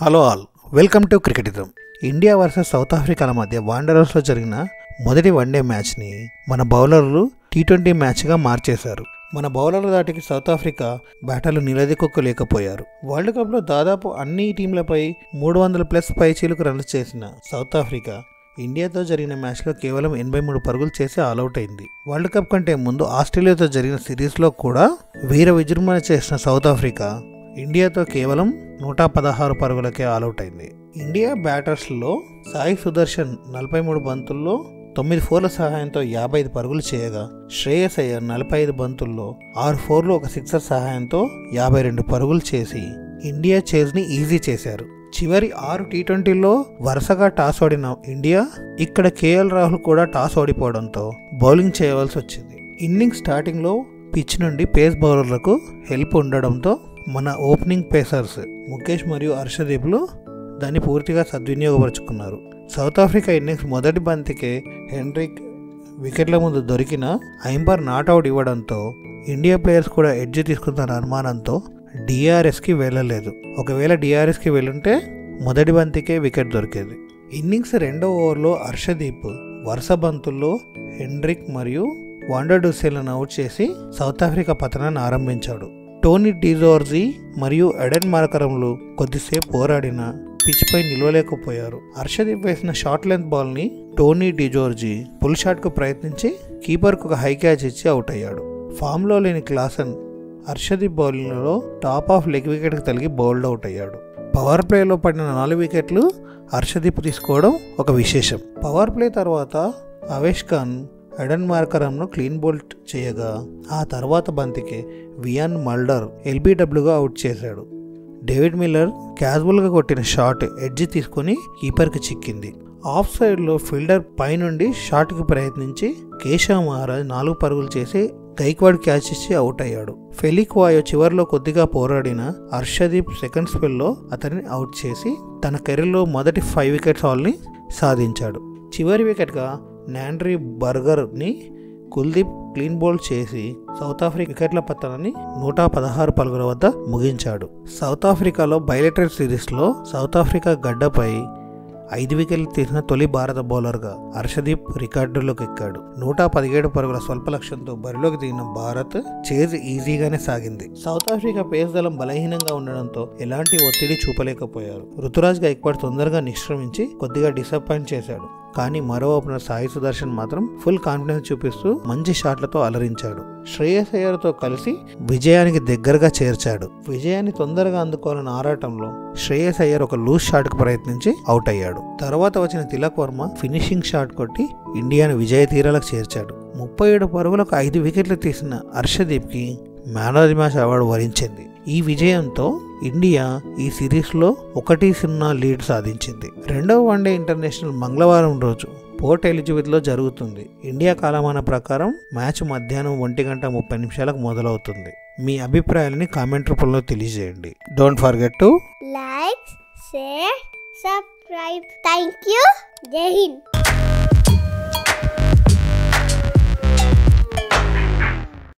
Hello all, welcome to Cricketism. India versus South ఆఫ్రికాల మధ్య వాండరర్స్లో జరిగిన మొదటి వన్డే మ్యాచ్ని మన బౌలర్లు T20 మ్యాచ్గా మార్చేశారు. మన బౌలర్ల దాటికి సౌత్ ఆఫ్రికా బ్యాటర్లు నిలదొక్కలేకపోయారు. వరల్డ్ కప్లో దాదాపు అన్ని టీంలపై 300+ పైచీలకు రన్స్ చేసిన సౌత్ ఆఫ్రికా ఇండియాతో జరిగిన మ్యాచ్లో కేవలం 83 పరుగులు చేసి ఆల్అవుట్ అయింది. వరల్డ్ కప్ కంటే ముందు ఆస్ట్రేలియాతో జరిగిన సిరీస్లో కూడా వీర విజృంభణ చేసిన సౌత్ ఆఫ్రికా ఇండియాతో కేవలం 116 పరుగులకే ఆల్అవుట్ అయింది. ఇండియా బ్యాటర్స్లో సాయి సుదర్శన్ 43 బంతుల్లో 9 4ల సహాయంతో 55 పరుగులు చేయగా, శ్రేయస్ అయ్యర్ 45 బంతుల్లో 6 4లు 1 సిక్సర్ సహాయంతో 52 పరుగులు చేసి ఇండియా చేజ్ని ఈజీ చేశారు. చివరి 6 T20లో వరుసగా టాస్ ఓడిన ఇండియా ఇక్కడ KL రాహుల్ కూడా టాస్ ఓడిపోవడంతో బౌలింగ్ చేయవలసి వచ్చింది. ఇన్నింగ్స్ స్టార్టింగ్లో పిచ్ నుండి పేస్ బౌలర్లకు హెల్ప్ ఉండడంతో మన ఓపెనింగ్ పేసర్స్ ముఖేష్ మరియు హర్షదీప్లు దాన్ని పూర్తిగా సద్వినియోగపరుచుకున్నారు. సౌత్ ఆఫ్రికా ఇన్నింగ్స్ మొదటి బంతికే హెన్రిక్ వికెట్ల ముందు దొరికిన ఐంపర్ నాట్అవుట్ ఇవ్వడంతో ఇండియా ప్లేయర్స్ కూడా ఎడ్జ్ తీసుకున్న అనుమానంతో DRSకి వెళ్ళలేదు. ఒకవేళ DRSకి వెళ్ళుంటే మొదటి బంతికే వికెట్ దొరికేది. ఇన్నింగ్స్ రెండో ఓవర్లో హర్షదీప్ వరుస బంతుల్లో హెన్రిక్ మరియు వాండర్ డూసెల్ను అవుట్ చేసి సౌత్ ఆఫ్రికా పతనాన్ని ఆరంభించాడు. టోనీ డిజోర్జీ మరియు ఎడెన్ మార్కరంలు కొద్దిసేపు పోరాడిన పిచ్ పై నిలవలేకపోయారు. హర్షదీప్ వేసిన షార్ట్ లెంత్ బాల్ని టోనీ డిజోర్జీ పుల్ షాట్కు ప్రయత్నించి కీపర్కు ఒక హై క్యాచ్ ఇచ్చి అవుట్ అయ్యాడు. ఫామ్లో లేని క్లాసన్ హర్షదీప్ బౌలింగ్లో టాప్ ఆఫ్ లెగ్ వికెట్కి తగిలి బౌల్డ్ అవుట్ అయ్యాడు. పవర్ ప్లేలో పడిన 4 వికెట్లు హర్షదీప్ తీసుకోవడం ఒక విశేషం. పవర్ ప్లే తర్వాత అవేష్ ఖాన్ ఎడెన్ మార్కరంను క్లీన్ బౌల్డ్ చేయగా, ఆ తర్వాత బంతికి వియాన్ మల్డర్ LBWగా అవుట్ చేశాడు. డేవిడ్ మిల్లర్ క్యాజువల్గా కొట్టిన షాట్ ఎడ్జ్ తీసుకుని కీపర్కి చిక్కింది. ఆఫ్ సైడ్లో ఫీల్డర్ పైనుండి షాట్కి ప్రయత్నించి కేశవ్ మహారాజ్ 4 పరుగులు చేసి గైక్వాడ్ క్యాచ్ ఇచ్చి అవుట్ అయ్యాడు. ఫెలిక్ వాయో చివరిలో కొద్దిగా పోరాడిన హర్షదీప్ సెకండ్ స్పెల్లో అతన్ని అవుట్ చేసి తన కెరీర్లో మొదటి 5 వికెట్స్ హాల్ని సాధించాడు. చివరి వికెట్గా నాండ్రీ బర్గర్ని కుల్దీప్ క్లీన్ బౌల్డ్ చేసి సౌత్ ఆఫ్రికా వికెట్ల పతనాన్ని 116 పరుగుల వద్ద ముగించాడు. సౌత్ ఆఫ్రికాలో బైలేటరల్ సిరీస్లో సౌత్ ఆఫ్రికా గడ్డపై 5 వికెట్లు తీసిన తొలి భారత బౌలర్గా హర్షదీప్ రికార్డులోకి ఎక్కాడు. 117 పరుగుల స్వల్ప లక్ష్యంతో బరిలోకి దిగిన భారత్ చేజ్ ఈజీగానే సాగింది. సౌత్ ఆఫ్రికా పేస్ దళం బలహీనంగా ఉండడంతో ఎలాంటి ఒత్తిడి చూపలేకపోయారు. రుతురాజ్ గైక్వాడ్ తొందరగా నిష్క్రమించి కొద్దిగా డిసప్పాయింట్ చేశాడు. కానీ మరో ఓపెనర్ సాయి సుదర్శన్ మాత్రం ఫుల్ కాన్ఫిడెన్స్ చూపిస్తూ మంచి షాట్లతో అలరించాడు. శ్రేయస్ అయ్యర్తో కలిసి విజయానికి దగ్గరగా చేర్చాడు. విజయాన్ని తొందరగా అందుకోవాలన్న ఆరాటంలో శ్రేయస్ అయ్యర్ ఒక లూజ్ షాట్కు ప్రయత్నించి అవుట్ అయ్యాడు. తర్వాత వచ్చిన తిలక్ వర్మ ఫినిషింగ్ షాట్ కొట్టి ఇండియాను విజయ తీరాలకు చేర్చాడు. 37 పరుగులకు 5 వికెట్లు తీసిన హర్షదీప్కి man of the match award వరించింది. ఈ విజయంతో ఇండియా ఈ సిరీస్లో 1-0 లీడ్ సాధించింది. రెండవ వన్డే ఇంటర్నేషనల్ మంగళవారం రోజు పోర్ట్ ఎలిజబెత్లో జరుగుతుంది. ఇండియా కాలమాన ప్రకారం మ్యాచ్ మధ్యాహ్నం 1:30 మొదలవుతుంది. మీ అభిప్రాయాలని కామెంట్ రూపంలో తెలియజేయండి. Don't forget to like, share, subscribe. Thank you. జై హింద్.